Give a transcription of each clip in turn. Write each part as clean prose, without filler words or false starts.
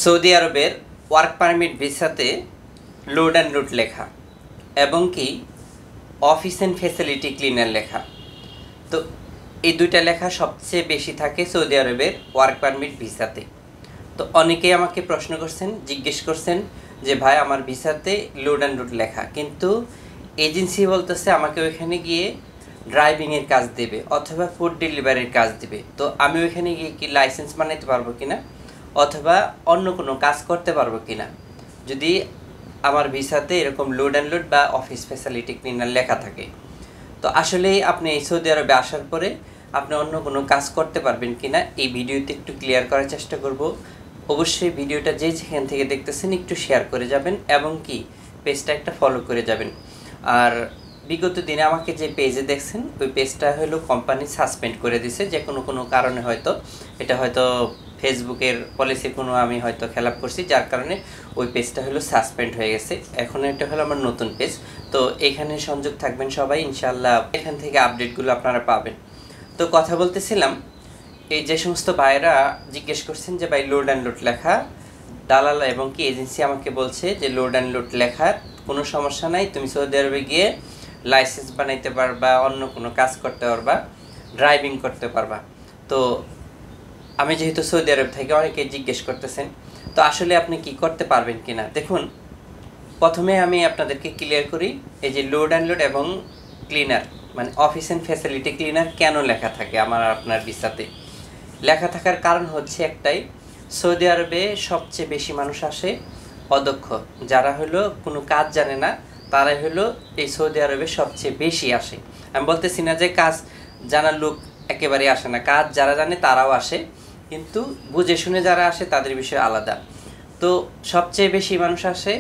Saudi আরবের work permit ভিসাতে load and লুট লেখা এবং কি অফিস অ্যান্ড ফ্যাসিলিটি ক্লিনার লেখা। তো এই দুইটা লেখা সবচেয়ে বেশি থাকে সৌদি আরবের ওয়ার্ক পারমিট ভিসাতে। তো অনেকেই আমাকে প্রশ্ন করছেন, জিজ্ঞেস করছেন যে ভাই আমার ভিসাতে লোড অ্যান্ড লুট লেখা, কিন্তু এজেন্সি বলতেছে আমাকে ওইখানে গিয়ে ড্রাইভিংয়ের কাজ দেবে অথবা ফুড ডেলিভারির কাজ দেবে। তো আমি ওইখানে গিয়ে কি লাইসেন্স বানাইতে পারবো কিনা অথবা অন্য কোনো কাজ করতে পারবো কিনা যদি আমার ভিসাতে এরকম লোড অ্যান্ড লোড বা অফিস ফ্যাসিলিটি ক্লিনার লেখা থাকে। তো আসলে আপনি এই সৌদি আরবে আসার পরে আপনি অন্য কোনো কাজ করতে পারবেন কিনা এই ভিডিওতে একটু ক্লিয়ার করার চেষ্টা করব। অবশ্যই ভিডিওটা যে যেখান থেকে দেখতেছেন একটু শেয়ার করে যাবেন এবং কি পেজটা একটা ফলো করে যাবেন। আর বিগত দিনে আমাকে যে পেজে দেখছেন ওই পেজটা হলো কোম্পানি সাসপেন্ড করে দিছে, যে কোনো কারণে হয়তো এটা হয়তো ফেসবুকের পলিসির কোনো আমি হয়তো খেলাপ করছি, যার কারণে ওই পেজটা হলো সাসপেন্ড হয়ে গেছে। এখন এটা হলো আমার নতুন পেজ। তো এখানে সংযোগ থাকবেন সবাই, ইনশাআল্লাহ এখান থেকে আপডেটগুলো আপনারা পাবেন। তো কথা বলতেছিলাম, এই যে সমস্ত ভাইরা জিজ্ঞেস করছেন যে ভাই লোড অ্যান্ড লোড লেখা, দালাল এবং কি এজেন্সি আমাকে বলছে যে লোড অ্যান্ড লোড লেখার কোনো সমস্যা নাই, তুমি সৌদি আরবে গিয়ে লাইসেন্স বানাইতে পারবা, অন্য কোনো কাজ করতে পারবা, ড্রাইভিং করতে পারবা। তো আমি যেহেতু সৌদি আরব থেকে অনেকে জিজ্ঞেস করতেছেন, তো আসলে আপনি কি করতে পারবেন কিনা। দেখুন, প্রথমে আমি আপনাদেরকে ক্লিয়ার করি এই যে লোড অ্যান্ড লোড এবং ক্লিনার মানে অফিস অ্যান্ড ফ্যাসিলিটি ক্লিনার কেন লেখা থাকে আমার আপনার ভিসাতে। লেখা থাকার কারণ হচ্ছে একটাই, সৌদি আরবে সবচেয়ে বেশি মানুষ আসে অদক্ষ, যারা হলো কোনো কাজ জানে না, তারাই হলো এই সৌদি আরবে সবচেয়ে বেশি আসে। আমি বলতেছি না যে কাজ জানার লোক একেবারে আসে না, কাজ যারা জানে তারাও আসে, কিন্তু বুঝে শুনে যারা আসে তাদের বিষয় আলাদা। তো সবচেয়ে বেশি মানুষ আসে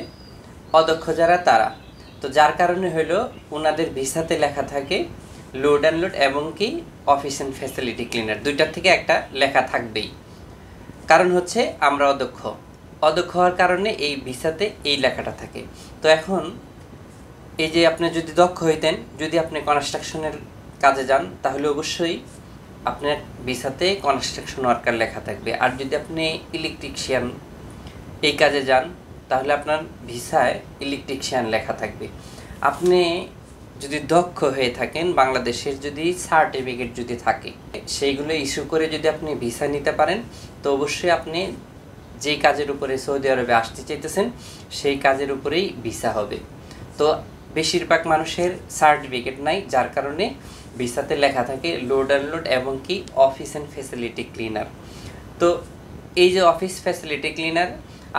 অদক্ষ যারা, তারা। তো যার কারণে হলো ওনাদের ভিসাতে লেখা থাকে লোড অ্যান্ড লোড এবং কি অফিস অ্যান্ড ফ্যাসিলিটি ক্লিনার, দুইটার থেকে একটা লেখা থাকবেই। কারণ হচ্ছে আমরা অদক্ষ হওয়ার কারণে এই ভিসাতে এই লেখাটা থাকে। তো এখন এই যে আপনি যদি দক্ষ হইতেন, যদি আপনি কনস্ট্রাকশনের কাজে যান তাহলে অবশ্যই আপনার ভিসাতে কনস্ট্রাকশন ওয়ার্কার লেখা থাকবে। আর যদি আপনি ইলেকট্রিশিয়ান এই কাজে যান তাহলে আপনার ভিসায় ইলেকট্রিশিয়ান লেখা থাকবে। আপনি যদি দক্ষ হয়ে থাকেন, বাংলাদেশের যদি সার্টিফিকেট যদি থাকে সেইগুলো ইস্যু করে যদি আপনি ভিসা নিতে পারেন, তো অবশ্যই আপনি যেই কাজের উপরে সৌদি আরবে আসতে চাইতেছেন সেই কাজের উপরেই ভিসা হবে। তো বেশিরভাগ মানুষের সার্টিফিকেট নাই, যার কারণে ভিসাতে লেখা থাকে লোড অ্যান্ড লোড এবং কি অফিস অ্যান্ড ফ্যাসিলিটি ক্লিনার। তো এই যে অফিস ফ্যাসিলিটি ক্লিনার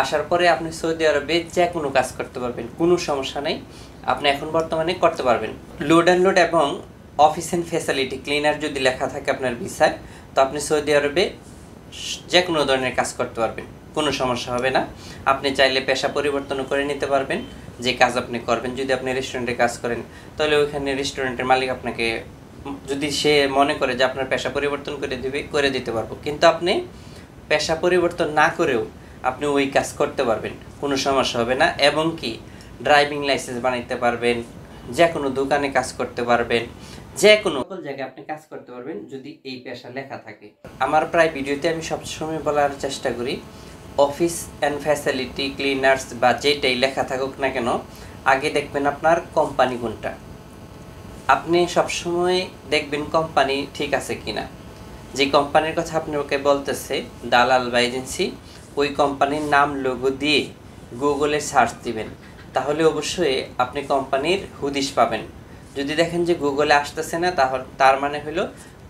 আসার পরে আপনি সৌদি আরবে যে কোনো কাজ করতে পারবেন, কোনো সমস্যা নেই, আপনি এখন বর্তমানে করতে পারবেন। লোড অ্যান্ড লোড এবং অফিস অ্যান্ড ফ্যাসিলিটি ক্লিনার যদি লেখা থাকে আপনার ভিসায়, তো আপনি সৌদি আরবে যে কোনো ধরনের কাজ করতে পারবেন, কোনো সমস্যা হবে না। আপনি চাইলে পেশা পরিবর্তন করে নিতে পারবেন, যে কাজ আপনি করবেন। যদি আপনি রেস্টুরেন্টে কাজ করেন তাহলে ওইখানে রেস্টুরেন্টের মালিক আপনাকে যদি সে মনে করে যে আপনার পেশা পরিবর্তন করে দিতে পারবো, কিন্তু আপনি পেশা পরিবর্তন না করেও আপনি ওই কাজ করতে পারবেন, কোনো সমস্যা হবে না। এবং কি ড্রাইভিং লাইসেন্স বানাইতে পারবেন, যে কোনো দোকানে কাজ করতে পারবেন, যে কোনো জায়গায় আপনি কাজ করতে পারবেন যদি এই পেশা লেখা থাকে। আমার প্রায় ভিডিওতে আমি সবসময় বলার চেষ্টা করি, অফিস অ্যান্ড ফ্যাসিলিটি ক্লিনার্স বা যেটাই লেখা থাকুক না কেন, আগে দেখবেন আপনার কোম্পানি কোনটা। আপনি সবসময় দেখবেন কোম্পানি ঠিক আছে কিনা। যে কোম্পানির কথা আপনাকে বলতেছে দালাল বা এজেন্সি, ওই কোম্পানির নাম লোগো দিয়ে গুগলে সার্চ দিবেন, তাহলে অবশ্যই আপনি কোম্পানির হুদিশ পাবেন। যদি দেখেন যে গুগলে আসতেছে না, তাহলে তার মানে হলো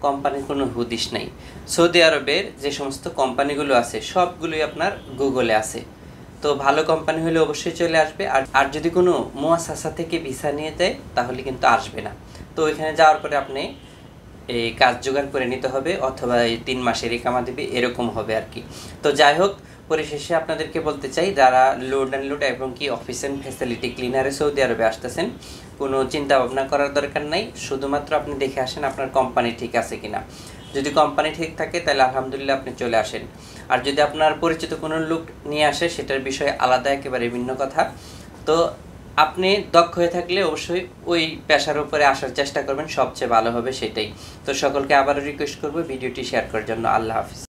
কোম্পানির কোনো হুদিশ নেই। সৌদি আরবের যে সমস্ত কোম্পানিগুলো আছে সবগুলোই আপনার গুগলে আছে। তো ভালো কোম্পানি হলে অবশ্যই চলে আসবে। আর যদি কোনো মুয়াসাসা থেকে ভিসা নিয়ে দেয় তাহলে কিন্তু আসবে না। তো ওইখানে যাওয়ার পরে আপনি এই কাজ জোগাড় করে নিতে হবে, অথবা এই 3 মাসের ইকামা দিবে, এরকম হবে আর কি। তো যাই হোক, পরিশেষে আপনাদেরকে বলতে চাই, যারা লোড অ্যান্ড লোড এবং কি অফিস অ্যান্ড ফ্যাসিলিটি ক্লিনারে সৌদি আরবে আসতেছেন, কোনো চিন্তা ভাবনা করার দরকার নাই। শুধুমাত্র আপনি দেখে আসেন আপনার কোম্পানি ঠিক আছে কিনা। যদি কোম্পানি ঠিক থাকে তাহলে আলহামদুলিল্লাহ আপনি চলে আসেন। আর যদি আপনার পরিচিত কোনো লোক নিয়ে আসে সেটার বিষয়ে আলাদা, একেবারে ভিন্ন কথা। তো আপনি দক্ষ হয়ে থাকলে অবশ্যই ওই পেশার উপরে আসার চেষ্টা করবেন, সবচেয়ে ভালো হবে সেটাই। তো সকলকে আবারও রিকোয়েস্ট করবো ভিডিওটি শেয়ার করার জন্য। আল্লাহ হাফিজ।